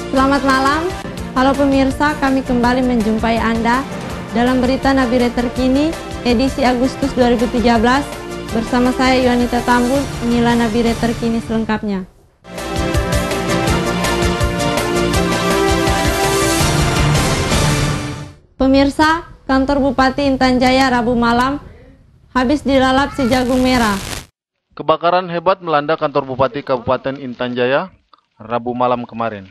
Selamat malam, halo pemirsa, kami kembali menjumpai Anda dalam berita Nabire terkini edisi Agustus 2013 bersama saya Yuanita Tambul. Inilah Nabire terkini selengkapnya. Pemirsa, kantor Bupati Intan Jaya Rabu malam habis dilalap si jagung merah. Kebakaran hebat melanda kantor Bupati Kabupaten Intan Jaya Rabu malam kemarin.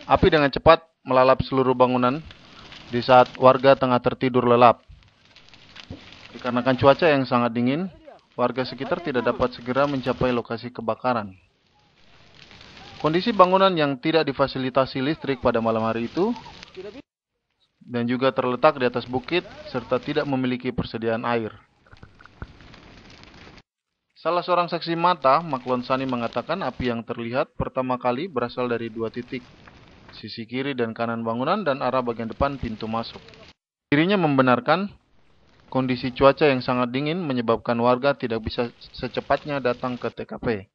Api dengan cepat melalap seluruh bangunan di saat warga tengah tertidur lelap. Dikarenakan cuaca yang sangat dingin, warga sekitar tidak dapat segera mencapai lokasi kebakaran. Kondisi bangunan yang tidak difasilitasi listrik pada malam hari itu dan juga terletak di atas bukit serta tidak memiliki persediaan air. Salah seorang saksi mata, Maklon Sani, mengatakan api yang terlihat pertama kali berasal dari dua titik, sisi kiri dan kanan bangunan dan arah bagian depan pintu masuk. Dirinya membenarkan kondisi cuaca yang sangat dingin menyebabkan warga tidak bisa secepatnya datang ke TKP.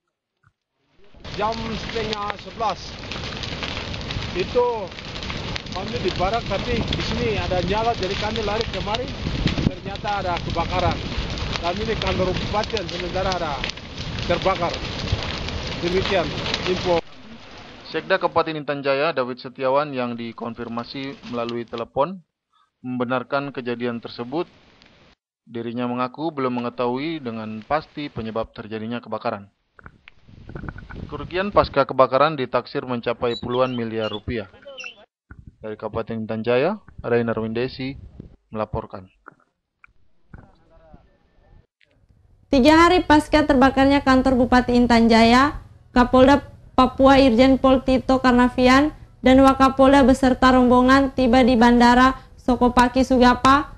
Jam setengah 11 itu kami di barak, tapi di sini ada nyala, jadi kami lari kemari, ternyata ada kebakaran. Kami di kantor bupati sementara ada terbakar. Demikian info. Sekda Kabupaten Intan Jaya, David Setiawan, yang dikonfirmasi melalui telepon, membenarkan kejadian tersebut. Dirinya mengaku belum mengetahui dengan pasti penyebab terjadinya kebakaran. Kerugian pasca kebakaran ditaksir mencapai puluhan miliar rupiah. Dari Kabupaten Intan Jaya, Rainer Windesi melaporkan. 3 hari pasca terbakarnya kantor Bupati Intan Jaya, Kapolda Papua Irjen Pol Tito Karnavian dan Wakapolda beserta rombongan tiba di Bandara Sokopaki Sugapa.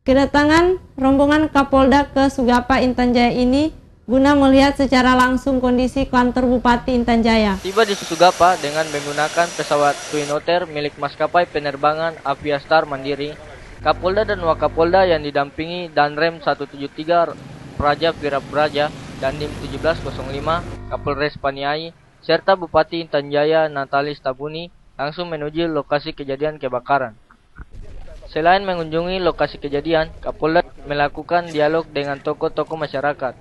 Kedatangan rombongan Kapolda ke Sugapa Intan Jaya ini guna melihat secara langsung kondisi kantor Bupati Intan Jaya. Tiba di Sugapa dengan menggunakan pesawat Twin Otter milik maskapai penerbangan Aviastar Mandiri. Kapolda dan Wakapolda yang didampingi Danrem 173 Praja Virabraja dan Dim 1705 Kapolres Paniai serta Bupati Intan Jaya Natalis Tabuni langsung menuju lokasi kejadian kebakaran. Selain mengunjungi lokasi kejadian, Kapolda melakukan dialog dengan tokoh-tokoh masyarakat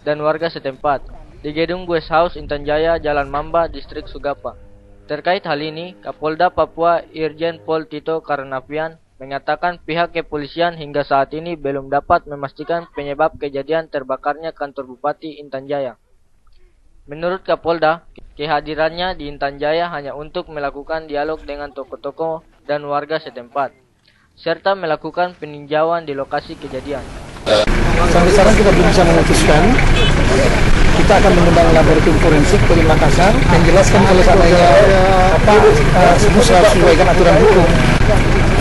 dan warga setempat di gedung Guest House Intan Jaya, Jalan Mamba, Distrik Sugapa. Terkait hal ini, Kapolda Papua Irjen Pol Tito Karnavian mengatakan pihak kepolisian hingga saat ini belum dapat memastikan penyebab kejadian terbakarnya kantor Bupati Intan Jaya. Menurut Kapolda, kehadirannya di Intan Jaya hanya untuk melakukan dialog dengan tokoh-tokoh dan warga setempat, serta melakukan peninjauan di lokasi kejadian. Sampai sekarang kita belum bisa memutuskan. Kita akan mengundang laboratorium forensik dari Makassar menjelaskan kalau seandainya semua sesuaikan aturan hukum.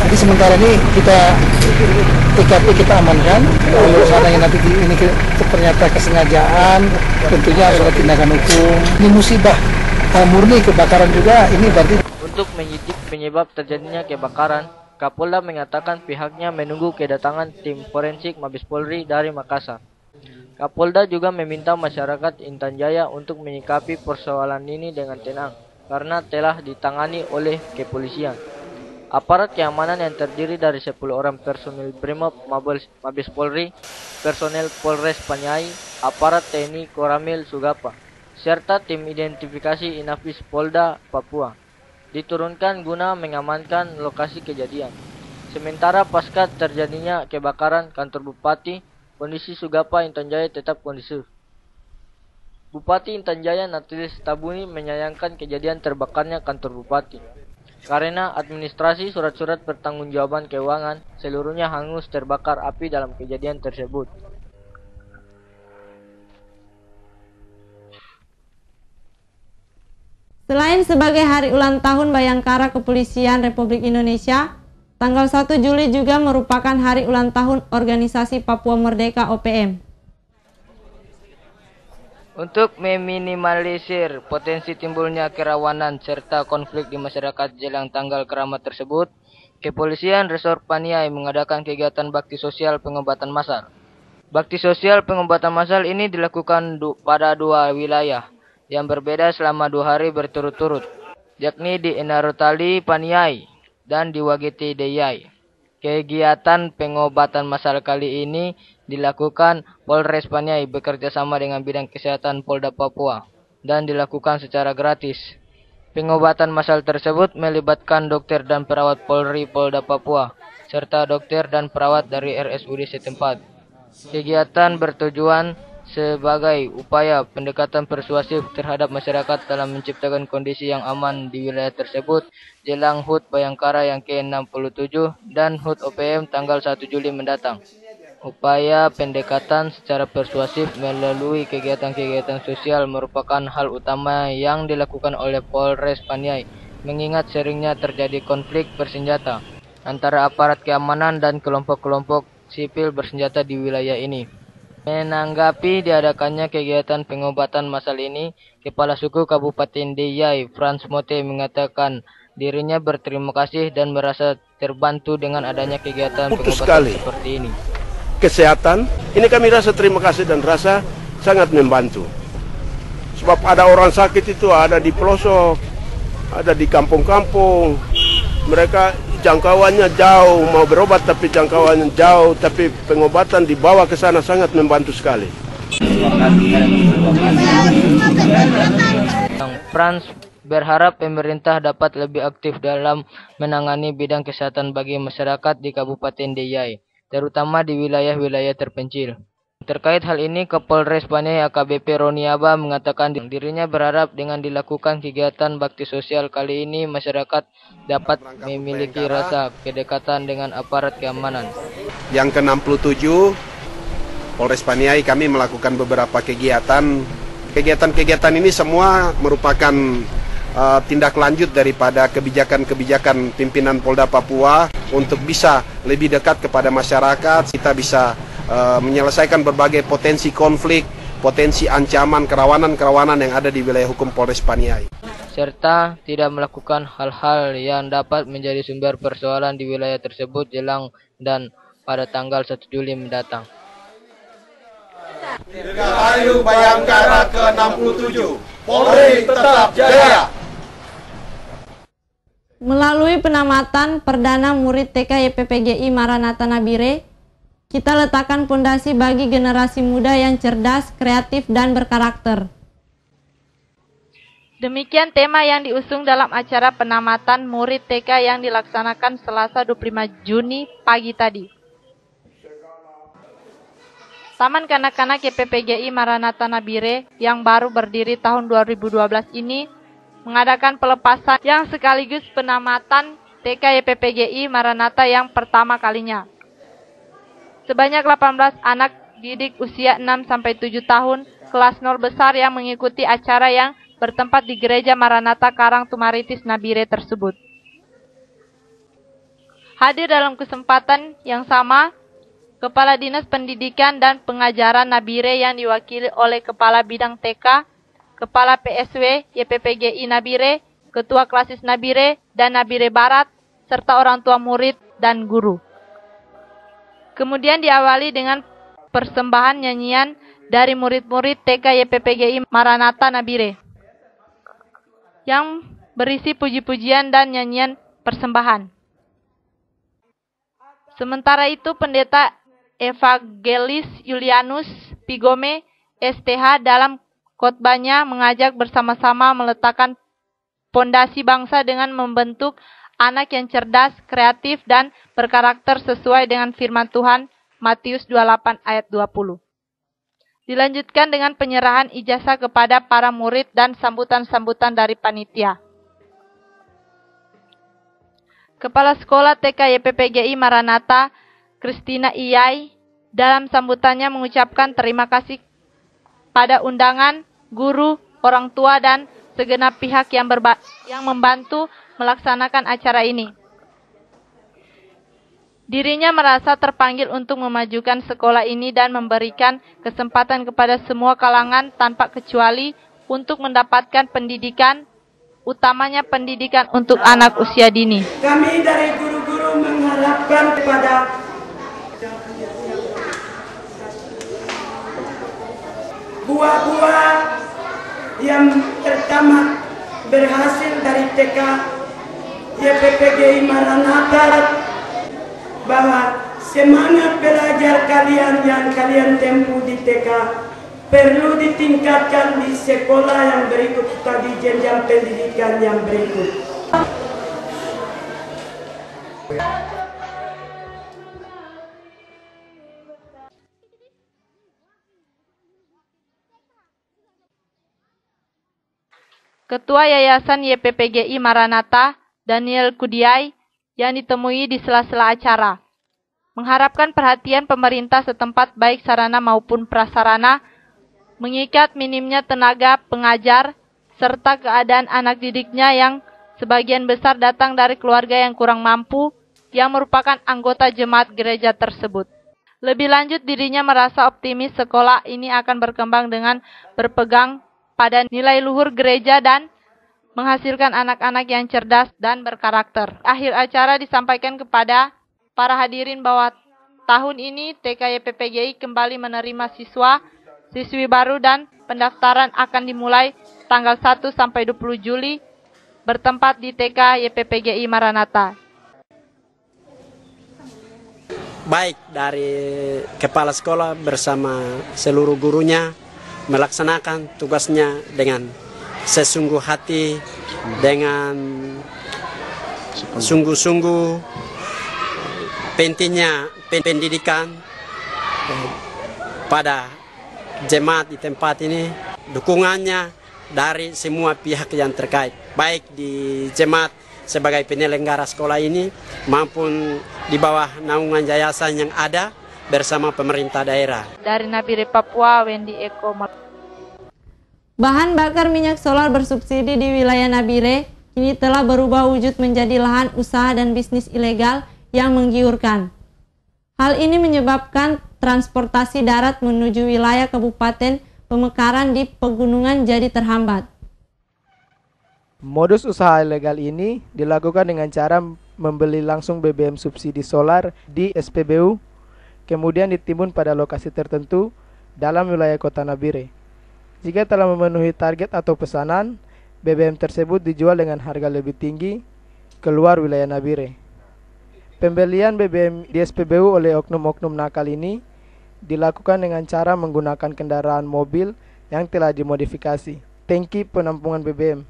Jadi sementara ini kita TKP kita amankan. Kalau seandainya nanti ini ternyata kesengajaan, tentunya harus ada tindakan hukum. Ini musibah murni kebakaran juga. Ini berarti untuk menyidik penyebab terjadinya kebakaran, Kapolda mengatakan pihaknya menunggu kedatangan tim forensik Mabes Polri dari Makassar. Kapolda juga meminta masyarakat Intan Jaya untuk menyikapi persoalan ini dengan tenang karena telah ditangani oleh kepolisian. Aparat keamanan yang terdiri dari 10 orang personil Brimob Mabes Polri, personel Polres Paniai, aparat TNI Koramil Sugapa, serta tim identifikasi Inafis Polda Papua diturunkan guna mengamankan lokasi kejadian. Sementara pasca terjadinya kebakaran kantor Bupati, kondisi Sugapa Intan Jaya tetap kondusif. Bupati Intan Jaya Natalis Tabuni menyayangkan kejadian terbakarnya kantor Bupati karena administrasi surat-surat pertanggungjawaban keuangan seluruhnya hangus terbakar api dalam kejadian tersebut. Selain sebagai hari ulang tahun Bayangkara Kepolisian Republik Indonesia, tanggal 1 Juli juga merupakan hari ulang tahun Organisasi Papua Merdeka OPM. Untuk meminimalisir potensi timbulnya kerawanan serta konflik di masyarakat jelang tanggal keramat tersebut, Kepolisian Resor Paniai mengadakan kegiatan bakti sosial pengobatan massal. Bakti sosial pengobatan massal ini dilakukan pada 2 wilayah yang berbeda selama 2 hari berturut-turut, yakni di Enarotali, Paniai, dan di Wagiti, Deyai. Kegiatan pengobatan massal kali ini dilakukan Polres Paniai bekerjasama dengan Bidang Kesehatan Polda Papua dan dilakukan secara gratis. Pengobatan massal tersebut melibatkan dokter dan perawat Polri Polda Papua serta dokter dan perawat dari RSUD setempat. Kegiatan bertujuan sebagai upaya pendekatan persuasif terhadap masyarakat dalam menciptakan kondisi yang aman di wilayah tersebut jelang HUT Bayangkara yang ke-67 dan HUT OPM tanggal 1 Juli mendatang. Upaya pendekatan secara persuasif melalui kegiatan-kegiatan sosial merupakan hal utama yang dilakukan oleh Polres Paniai, mengingat seringnya terjadi konflik bersenjata antara aparat keamanan dan kelompok-kelompok sipil bersenjata di wilayah ini. Menanggapi diadakannya kegiatan pengobatan massal ini, Kepala Suku Kabupaten Deyai, Frans Mote, mengatakan dirinya berterima kasih dan merasa terbantu dengan adanya kegiatan pengobatan seperti ini. Kesehatan, ini kami rasa terima kasih dan rasa sangat membantu. Sebab ada orang sakit itu ada di pelosok, ada di kampung-kampung, mereka jangkauannya jauh, mau berobat tapi jangkauannya jauh, tapi pengobatan dibawa ke sana sangat membantu sekali. Frans berharap pemerintah dapat lebih aktif dalam menangani bidang kesehatan bagi masyarakat di Kabupaten Deyai, terutama di wilayah-wilayah terpencil. Terkait hal ini, Kapolres Paniai AKBP Roniaba mengatakan dirinya berharap dengan dilakukan kegiatan bakti sosial kali ini masyarakat dapat memiliki rasa kedekatan dengan aparat keamanan. Yang ke-67, Polres Paniai kami melakukan beberapa kegiatan. Kegiatan-kegiatan ini semua merupakan tindak lanjut daripada kebijakan-kebijakan pimpinan Polda Papua untuk bisa lebih dekat kepada masyarakat. Kita bisa menyelesaikan berbagai potensi konflik, potensi ancaman, kerawanan-kerawanan yang ada di wilayah hukum Polres Paniai. Serta tidak melakukan hal-hal yang dapat menjadi sumber persoalan di wilayah tersebut jelang dan pada tanggal 1 Juli mendatang. Dirgahayu Bayangkara ke-67, Polri tetap jaya. Melalui penamatan perdana murid TK YPPGI Maranatha Nabire, kita letakkan pondasi bagi generasi muda yang cerdas, kreatif, dan berkarakter. Demikian tema yang diusung dalam acara penamatan murid TK yang dilaksanakan Selasa 25 Juni pagi tadi. Taman Kanak-kanak YPPGI Maranatha Nabire yang baru berdiri tahun 2012 ini mengadakan pelepasan yang sekaligus penamatan TK YPPGI Maranatha yang pertama kalinya. Sebanyak 18 anak didik usia 6-7 tahun kelas 0 besar yang mengikuti acara yang bertempat di Gereja Maranatha Karang Tumaritis Nabire tersebut. Hadir dalam kesempatan yang sama, Kepala Dinas Pendidikan dan Pengajaran Nabire yang diwakili oleh Kepala Bidang TK, Kepala PSW YPPGI Nabire, Ketua Klasis Nabire dan Nabire Barat, serta orang tua murid dan guru. Kemudian diawali dengan persembahan nyanyian dari murid-murid TK YPPGI Maranatha Nabire yang berisi puji-pujian dan nyanyian persembahan. Sementara itu, Pendeta Evangelis Julianus Pigome STH dalam khotbahnya mengajak bersama-sama meletakkan pondasi bangsa dengan membentuk anak yang cerdas, kreatif, dan berkarakter sesuai dengan firman Tuhan Matius 28 ayat 20. Dilanjutkan dengan penyerahan ijazah kepada para murid dan sambutan-sambutan dari panitia. Kepala Sekolah TK YPPGI Maranatha, Christina Iyai, dalam sambutannya mengucapkan terima kasih pada undangan, guru, orang tua, dan segenap pihak yang membantu melaksanakan acara ini. Dirinya merasa terpanggil untuk memajukan sekolah ini dan memberikan kesempatan kepada semua kalangan tanpa kecuali untuk mendapatkan pendidikan, utamanya pendidikan untuk anak usia dini. Kami dari guru-guru mengharapkan kepada buah-buah yang pertama berhasil dari TK YPPGI Maranatha bahwa semangat belajar kalian yang kalian tempuh di TK perlu ditingkatkan di sekolah yang berikut tadi, jenjang pendidikan yang berikut. Ketua Yayasan YPPGI Maranatha, Daniel Kudiay, yang ditemui di sela-sela acara, mengharapkan perhatian pemerintah setempat baik sarana maupun prasarana, mengikat minimnya tenaga pengajar, serta keadaan anak didiknya yang sebagian besar datang dari keluarga yang kurang mampu, yang merupakan anggota jemaat gereja tersebut. Lebih lanjut, dirinya merasa optimis sekolah ini akan berkembang dengan berpegang pada nilai luhur gereja dan menghasilkan anak-anak yang cerdas dan berkarakter. Akhir acara disampaikan kepada para hadirin bahwa tahun ini TK YPPGI kembali menerima siswi baru dan pendaftaran akan dimulai tanggal 1 sampai 20 Juli bertempat di TK YPPGI Maranatha. Baik dari kepala sekolah bersama seluruh gurunya melaksanakan tugasnya dengan sesungguh hati, dengan sungguh-sungguh. Pentingnya pendidikan pada jemaat di tempat ini, dukungannya dari semua pihak yang terkait, baik di jemaat sebagai penyelenggara sekolah ini maupun di bawah naungan yayasan yang ada bersama pemerintah daerah. Dari Nabire Papua, Wendy Eko. Bahan bakar minyak solar bersubsidi di wilayah Nabire kini telah berubah wujud menjadi lahan usaha dan bisnis ilegal yang menggiurkan. Hal ini menyebabkan transportasi darat menuju wilayah Kabupaten Pemekaran di pegunungan jadi terhambat. Modus usaha ilegal ini dilakukan dengan cara membeli langsung BBM subsidi solar di SPBU, kemudian ditimbun pada lokasi tertentu dalam wilayah kota Nabire. Jika telah memenuhi target atau pesanan, BBM tersebut dijual dengan harga lebih tinggi keluar wilayah Nabire. Pembelian BBM di SPBU oleh oknum-oknum nakal ini dilakukan dengan cara menggunakan kendaraan mobil yang telah dimodifikasi, tangki penampungan BBM,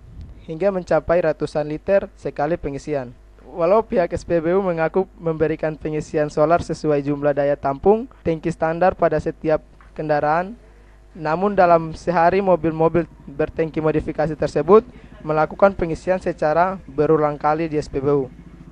hingga mencapai ratusan liter sekali pengisian. Walau pihak SPBU mengaku memberikan pengisian solar sesuai jumlah daya tampung tangki standar pada setiap kendaraan, namun dalam sehari mobil-mobil bertangki modifikasi tersebut melakukan pengisian secara berulang kali di SPBU.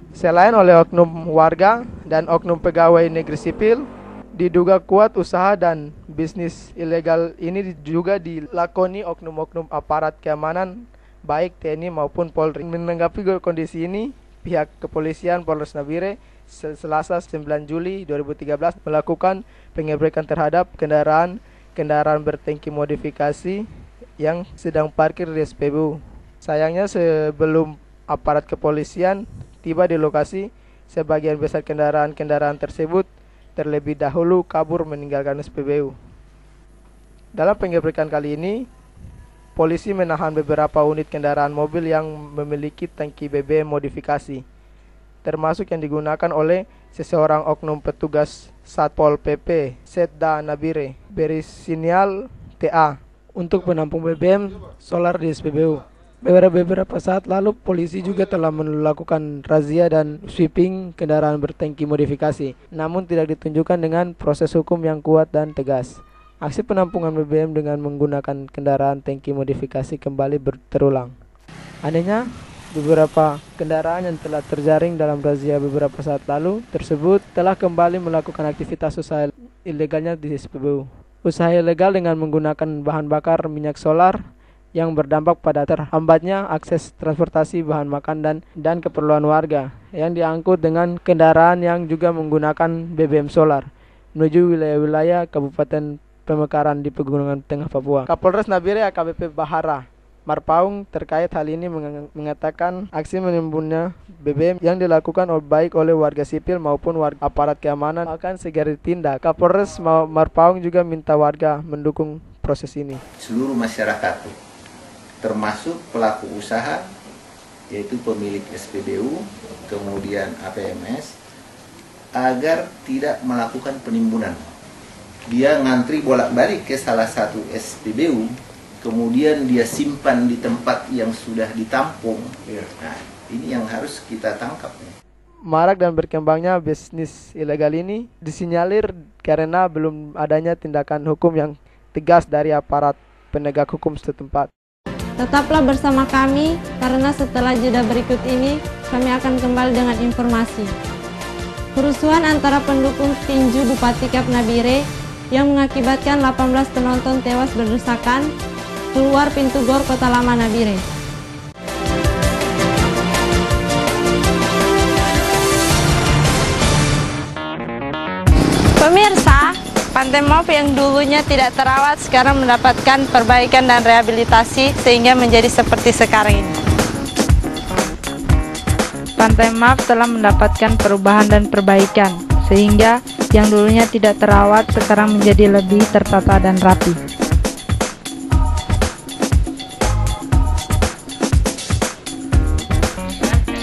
Selain oleh oknum warga dan oknum pegawai negeri sipil, diduga kuat usaha dan bisnis ilegal ini juga dilakoni oknum-oknum aparat keamanan baik TNI maupun Polri. Menanggapi kondisi ini, pihak kepolisian Polres Nabire Selasa 9 Juli 2013 melakukan penggebrekan terhadap kendaraan bertangki modifikasi yang sedang parkir di SPBU. Sayangnya sebelum aparat kepolisian tiba di lokasi, sebagian besar kendaraan tersebut terlebih dahulu kabur meninggalkan SPBU. Dalam penggebrekan kali ini, polisi menahan beberapa unit kendaraan mobil yang memiliki tangki BBM modifikasi, termasuk yang digunakan oleh seseorang oknum petugas Satpol PP Setda Nabire berinisial TA untuk penampung BBM solar di SPBU. Beberapa saat lalu polisi juga telah melakukan razia dan sweeping kendaraan bertangki modifikasi, namun tidak ditunjukkan dengan proses hukum yang kuat dan tegas. Aksi penampungan BBM dengan menggunakan kendaraan tangki modifikasi kembali terulang. Anehnya, beberapa kendaraan yang telah terjaring dalam razia beberapa saat lalu tersebut telah kembali melakukan aktivitas usaha ilegalnya di SPBU. Usaha ilegal dengan menggunakan bahan bakar minyak solar yang berdampak pada terhambatnya akses transportasi bahan makan dan keperluan warga yang diangkut dengan kendaraan yang juga menggunakan BBM solar menuju wilayah-wilayah Kabupaten Pemekaran di Pegunungan Tengah Papua. Kapolres Nabire AKBP Bahara Marpaung terkait hal ini mengatakan aksi menimbunnya BBM yang dilakukan baik oleh warga sipil maupun warga aparat keamanan akan segera ditindak. Kapolres Marpaung juga minta warga mendukung proses ini. Seluruh masyarakat, termasuk pelaku usaha, yaitu pemilik SPBU, kemudian APMS, agar tidak melakukan penimbunan. Dia ngantri bolak-balik ke salah satu SPBU, kemudian dia simpan di tempat yang sudah ditampung. Nah, ini yang harus kita tangkap. Marak dan berkembangnya bisnis ilegal ini disinyalir karena belum adanya tindakan hukum yang tegas dari aparat penegak hukum setempat. Tetaplah bersama kami, karena setelah jeda berikut ini, kami akan kembali dengan informasi. Kerusuhan antara pendukung tinju Bupati Kap Nabire yang mengakibatkan 18 penonton tewas berdesakan keluar pintu GOR Kota Lama Nabire. Pemirsa, Pantai Maup yang dulunya tidak terawat sekarang mendapatkan perbaikan dan rehabilitasi sehingga menjadi seperti sekarang ini. Pantai Maup telah mendapatkan perubahan dan perbaikan sehingga yang dulunya tidak terawat sekarang menjadi lebih tertata dan rapi.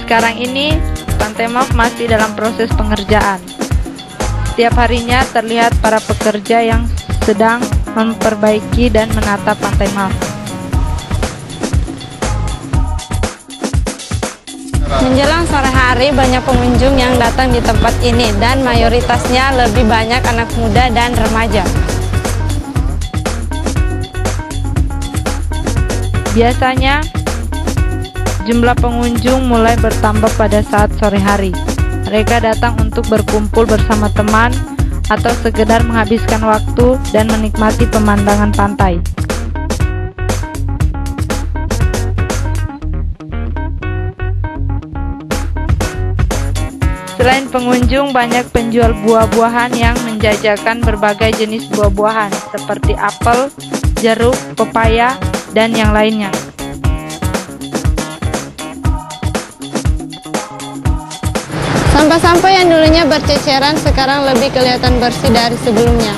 Sekarang ini, Pantai Maup masih dalam proses pengerjaan. Setiap harinya terlihat para pekerja yang sedang memperbaiki dan menata Pantai Maup. Menjelang sore hari, banyak pengunjung yang datang di tempat ini dan mayoritasnya lebih banyak anak muda dan remaja. Biasanya, jumlah pengunjung mulai bertambah pada saat sore hari. Mereka datang untuk berkumpul bersama teman atau sekedar menghabiskan waktu dan menikmati pemandangan pantai. Selain pengunjung, banyak penjual buah-buahan yang menjajakan berbagai jenis buah-buahan seperti apel, jeruk, pepaya, dan yang lainnya. Sampah-sampah yang dulunya berceceran sekarang lebih kelihatan bersih dari sebelumnya.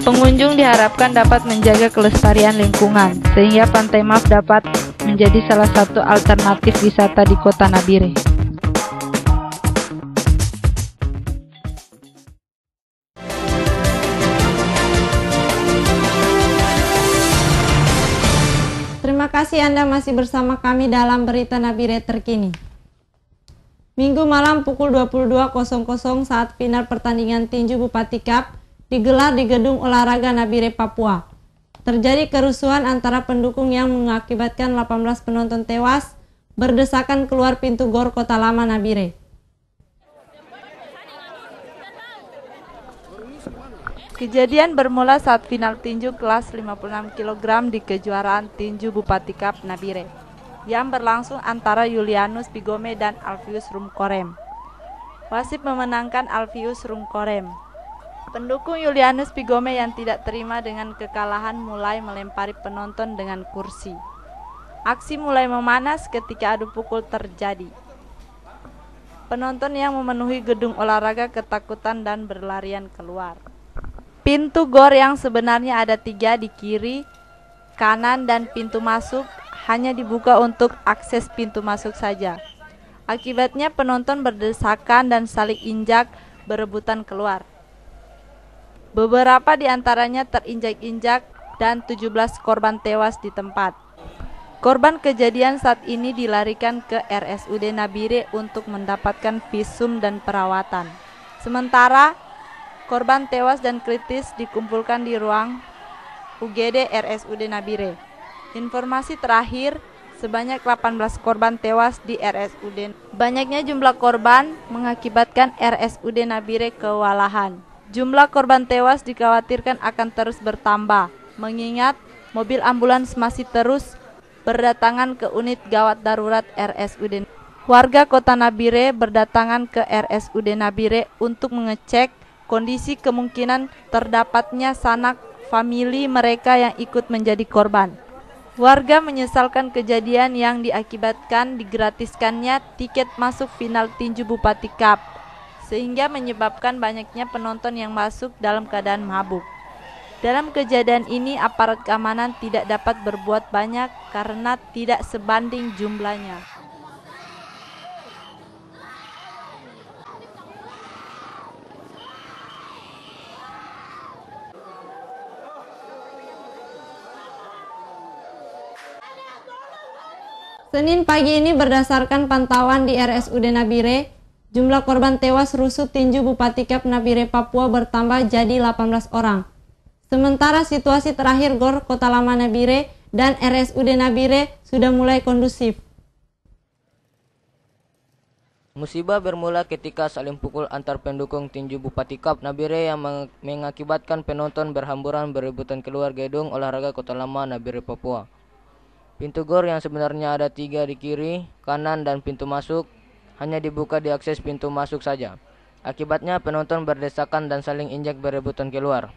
Pengunjung diharapkan dapat menjaga kelestarian lingkungan, sehingga Pantai Maup dapat menjadi salah satu alternatif wisata di Kota Nabire. Terima kasih Anda masih bersama kami dalam Berita Nabire Terkini. Minggu malam pukul 22.00 saat final pertandingan tinju Bupati Kap digelar di Gedung Olahraga Nabire, Papua. Terjadi kerusuhan antara pendukung yang mengakibatkan 18 penonton tewas berdesakan keluar pintu GOR Kota Lama Nabire. Kejadian bermula saat final tinju kelas 56 kg di kejuaraan tinju Bupati Kap Nabire yang berlangsung antara Julianus Pigome dan Alfius Rumkorem. Wasit memenangkan Alfius Rumkorem. Pendukung Julianus Pigome yang tidak terima dengan kekalahan mulai melempari penonton dengan kursi. Aksi mulai memanas ketika adu pukul terjadi. Penonton yang memenuhi gedung olahraga ketakutan dan berlarian keluar. Pintu GOR yang sebenarnya ada 3 di kiri, kanan, dan pintu masuk hanya dibuka untuk akses pintu masuk saja. Akibatnya penonton berdesakan dan saling injak berebutan keluar. Beberapa di antaranya terinjak-injak dan 17 korban tewas di tempat. Korban kejadian saat ini dilarikan ke RSUD Nabire untuk mendapatkan visum dan perawatan. Sementara korban tewas dan kritis dikumpulkan di ruang UGD RSUD Nabire. Informasi terakhir, sebanyak 18 korban tewas di RSUD. Banyaknya jumlah korban mengakibatkan RSUD Nabire kewalahan. Jumlah korban tewas dikhawatirkan akan terus bertambah, mengingat mobil ambulans masih terus berdatangan ke unit gawat darurat RSUD. Warga Kota Nabire berdatangan ke RSUD Nabire untuk mengecek kondisi kemungkinan terdapatnya sanak famili mereka yang ikut menjadi korban. Warga menyesalkan kejadian yang diakibatkan digratiskannya tiket masuk final tinju Bupati Cup, sehingga menyebabkan banyaknya penonton yang masuk dalam keadaan mabuk. Dalam kejadian ini, aparat keamanan tidak dapat berbuat banyak karena tidak sebanding jumlahnya. Senin pagi ini berdasarkan pantauan di RSUD Nabire, jumlah korban tewas rusuh tinju Bupati Cup Nabire Papua bertambah jadi 18 orang. Sementara situasi terakhir GOR Kota Lama Nabire dan RSUD Nabire sudah mulai kondusif. Musibah bermula ketika saling pukul antar pendukung tinju Bupati Cup Nabire yang mengakibatkan penonton berhamburan berebutan keluar gedung olahraga Kota Lama Nabire Papua. Pintu GOR yang sebenarnya ada 3 di kiri, kanan, dan pintu masuk hanya dibuka di akses pintu masuk saja. Akibatnya penonton berdesakan dan saling injak berebutan keluar.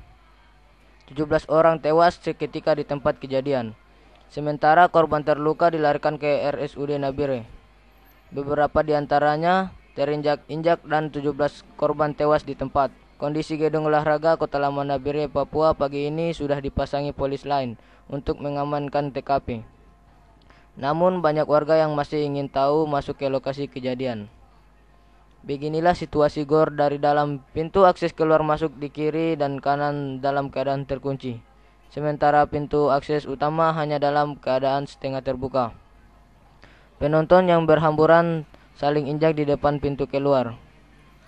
17 orang tewas seketika di tempat kejadian. Sementara korban terluka dilarikan ke RSUD Nabire. Beberapa di antaranya terinjak-injak dan 17 korban tewas di tempat. Kondisi gedung olahraga Kota Lama Nabire Papua pagi ini sudah dipasangi polis lain untuk mengamankan TKP. Namun banyak warga yang masih ingin tahu masuk ke lokasi kejadian. Beginilah situasi GOR dari dalam. Pintu akses keluar masuk di kiri dan kanan dalam keadaan terkunci. Sementara pintu akses utama hanya dalam keadaan setengah terbuka. Penonton yang berhamburan saling injak di depan pintu keluar.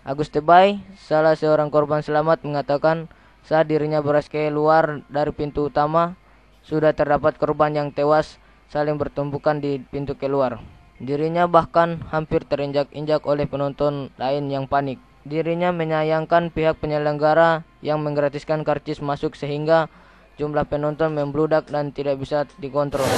Agus Tebay, salah seorang korban selamat, mengatakan saat dirinya beras keluar dari pintu utama, sudah terdapat korban yang tewas saling bertumpukan di pintu keluar. Dirinya bahkan hampir terinjak-injak oleh penonton lain yang panik. Dirinya menyayangkan pihak penyelenggara yang menggratiskan karcis masuk sehingga jumlah penonton membludak dan tidak bisa dikontrol.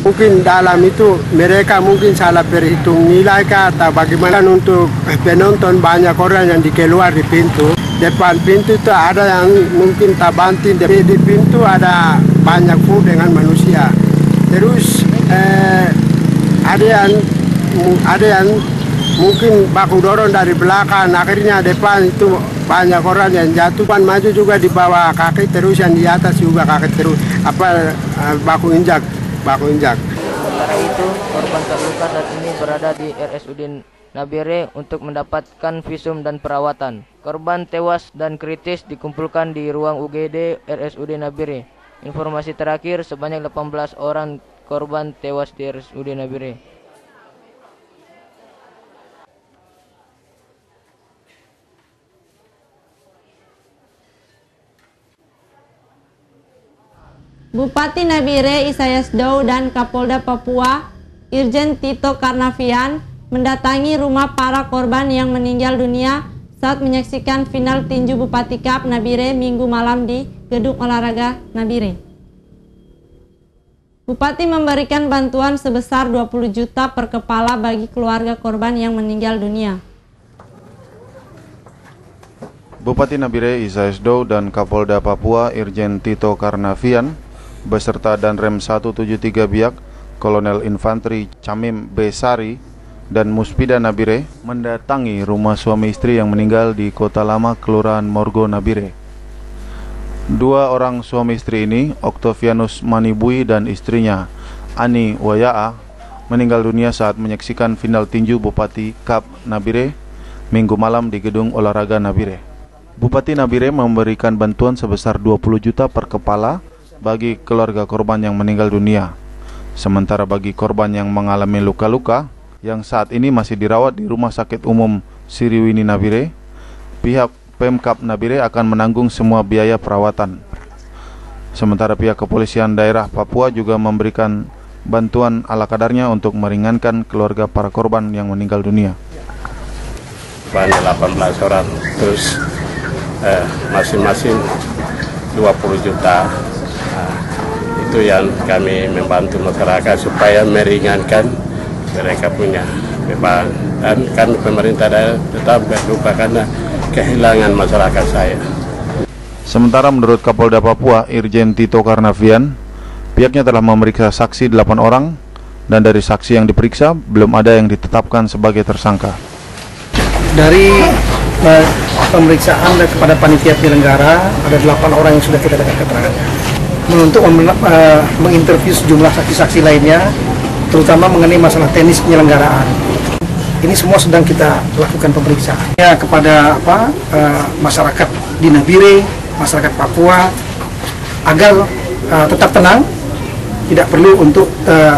Mungkin dalam itu mereka mungkin salah perhitung nilai atau bagaimana untuk penonton banyak orang yang dikeluar di pintu. Depan pintu itu ada yang mungkin tak banting, di pintu ada banyak full dengan manusia. Terus ada yang mungkin baku dorong dari belakang, akhirnya depan itu banyak orang yang jatuh. Kan maju juga di bawah kaki terus, yang di atas juga kaki terus baku injak. Sementara itu, korban terluka saat ini berada di RSUD Nabire untuk mendapatkan visum dan perawatan. Korban tewas dan kritis dikumpulkan di ruang UGD RSUD Nabire. Informasi terakhir, sebanyak 18 orang korban tewas di RSUD Nabire. Bupati Nabire Isayas Dow dan Kapolda Papua Irjen Tito Karnavian mendatangi rumah para korban yang meninggal dunia saat menyaksikan final tinju Bupati Cup Nabire Minggu malam di Gedung Olahraga Nabire. Bupati memberikan bantuan sebesar 20 juta per kepala bagi keluarga korban yang meninggal dunia. Bupati Nabire Isayas Dow dan Kapolda Papua Irjen Tito Karnavian beserta Danrem 173 Biak, Kolonel Infanteri Camim Besari dan Muspida Nabire mendatangi rumah suami istri yang meninggal di Kota Lama, Kelurahan Morgo Nabire. Dua orang suami istri ini, Octavianus Manibui dan istrinya Ani Wayaa, meninggal dunia saat menyaksikan final tinju Bupati Cup Nabire Minggu malam di Gedung Olahraga Nabire. Bupati Nabire memberikan bantuan sebesar 20 juta per kepala bagi keluarga korban yang meninggal dunia. Sementara bagi korban yang mengalami luka-luka yang saat ini masih dirawat di Rumah Sakit Umum Siriwini Nabire, pihak Pemkap Nabire akan menanggung semua biaya perawatan. Sementara pihak kepolisian daerah Papua juga memberikan bantuan ala kadarnya untuk meringankan keluarga para korban yang meninggal dunia. Banyak 18 orang, terus masing-masing 20 juta. Itu yang kami membantu masyarakat supaya meringankan mereka punya beban. Dan kan pemerintah daerah tetap berduka karena kehilangan masyarakat saya. Sementara menurut Kapolda Papua, Irjen Tito Karnavian, pihaknya telah memeriksa saksi 8 orang, dan dari saksi yang diperiksa, belum ada yang ditetapkan sebagai tersangka. Dari pemeriksaan kepada panitia penyelenggara, ada 8 orang yang sudah kita dapat keterangannya. Untuk menginterview sejumlah saksi-saksi lainnya, terutama mengenai masalah teknis penyelenggaraan. Ini semua sedang kita lakukan pemeriksaan. Ya, kepada masyarakat di Nabire, masyarakat Papua, agar tetap tenang, tidak perlu untuk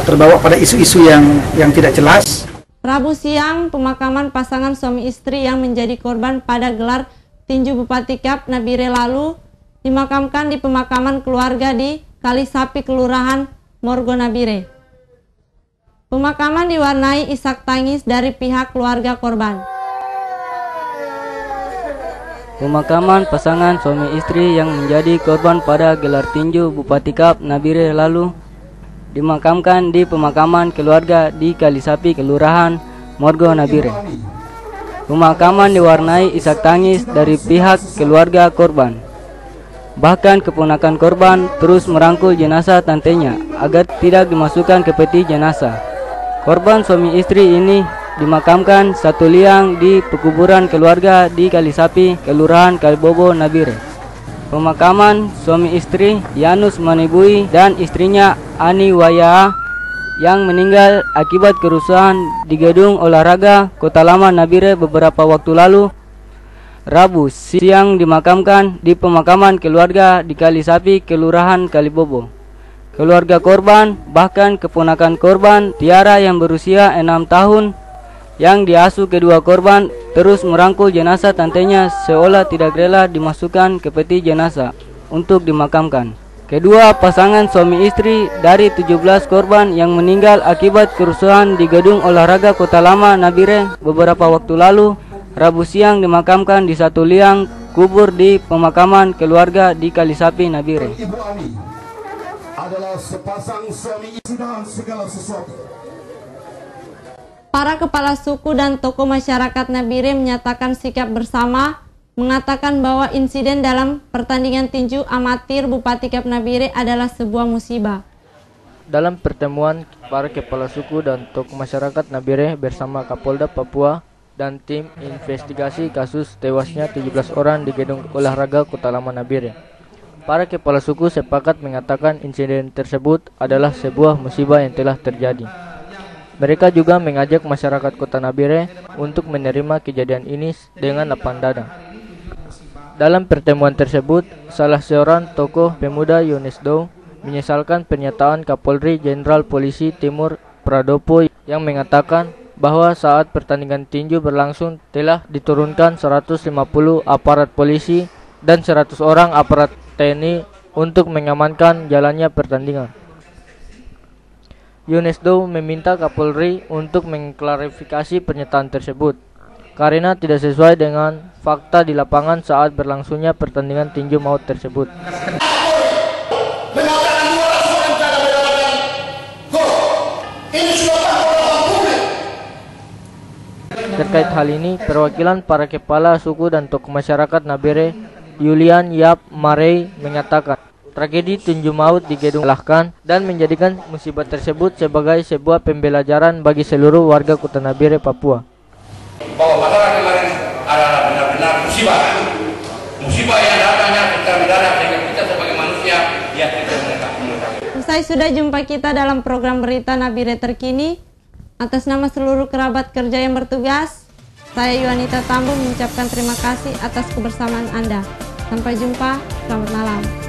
terbawa pada isu-isu yang tidak jelas. Rabu siang, pemakaman pasangan suami istri yang menjadi korban pada gelar tinju Bupati Kap Nabire lalu dimakamkan di pemakaman keluarga di Kalisapi, Kelurahan Morgo Nabire. Pemakaman diwarnai isak tangis dari pihak keluarga korban. Pemakaman pasangan suami istri yang menjadi korban pada gelar tinju Bupati Kap Nabire lalu dimakamkan di pemakaman keluarga di Kalisapi, Kelurahan Morgo Nabire. Pemakaman diwarnai isak tangis dari pihak keluarga korban. Bahkan keponakan korban terus merangkul jenazah tantenya agar tidak dimasukkan ke peti jenazah. Korban suami istri ini dimakamkan satu liang di pekuburan keluarga di Kalisapi, Kelurahan Kalibobo, Nabire. Pemakaman suami istri Yanus Manibui dan istrinya Ani Waya yang meninggal akibat kerusuhan di Gedung Olahraga Kota Lama Nabire beberapa waktu lalu, Rabu siang dimakamkan di pemakaman keluarga di Kalisapi, Kelurahan Kalibobo. Keluarga korban, bahkan keponakan korban Tiara yang berusia 6 tahun yang diasuh kedua korban terus merangkul jenazah tantenya seolah tidak rela dimasukkan ke peti jenazah untuk dimakamkan. Kedua pasangan suami istri dari 17 korban yang meninggal akibat kerusuhan di Gedung Olahraga Kota Lama Nabire beberapa waktu lalu, Rabu siang dimakamkan di satu liang kubur di pemakaman keluarga di Kalisapi, Nabire. Ibu Ani adalah sepasang suami istri dalam segala sesuatu. Para kepala suku dan tokoh masyarakat Nabire menyatakan sikap bersama, mengatakan bahwa insiden dalam pertandingan tinju amatir Bupati Kap Nabire adalah sebuah musibah. Dalam pertemuan, para kepala suku dan tokoh masyarakat Nabire bersama Kapolda Papua dan tim investigasi kasus tewasnya 17 orang di Gedung Olahraga Kota Lama Nabire. Para kepala suku sepakat mengatakan insiden tersebut adalah sebuah musibah yang telah terjadi. Mereka juga mengajak masyarakat Kota Nabire untuk menerima kejadian ini dengan lapang dada. Dalam pertemuan tersebut, salah seorang tokoh pemuda Yonesdo menyesalkan pernyataan Kapolri Jenderal Polisi Timur Pradopo yang mengatakan bahwa saat pertandingan tinju berlangsung telah diturunkan 150 aparat polisi dan 100 orang aparat TNI untuk mengamankan jalannya pertandingan. Yonesdo meminta Kapolri untuk mengklarifikasi pernyataan tersebut karena tidak sesuai dengan fakta di lapangan saat berlangsungnya pertandingan tinju maut tersebut. Terkait hal ini, perwakilan para kepala suku dan tokoh masyarakat Nabire, Yulian Yap Marei, mengatakan tragedi tinju maut di Gedung Lahkan dan menjadikan musibah tersebut sebagai sebuah pembelajaran bagi seluruh warga Kota Nabire, Papua. Bahwa masalah kemarin adalah benar-benar musibah. Musibah yang datangnya kita mendadak sehingga kita sebagai manusia ya tidak mengetahui. Usai sudah jumpa kita dalam program berita Nabire terkini. Atas nama seluruh kerabat kerja yang bertugas, saya Yuanita Tambu mengucapkan terima kasih atas kebersamaan Anda. Sampai jumpa, selamat malam.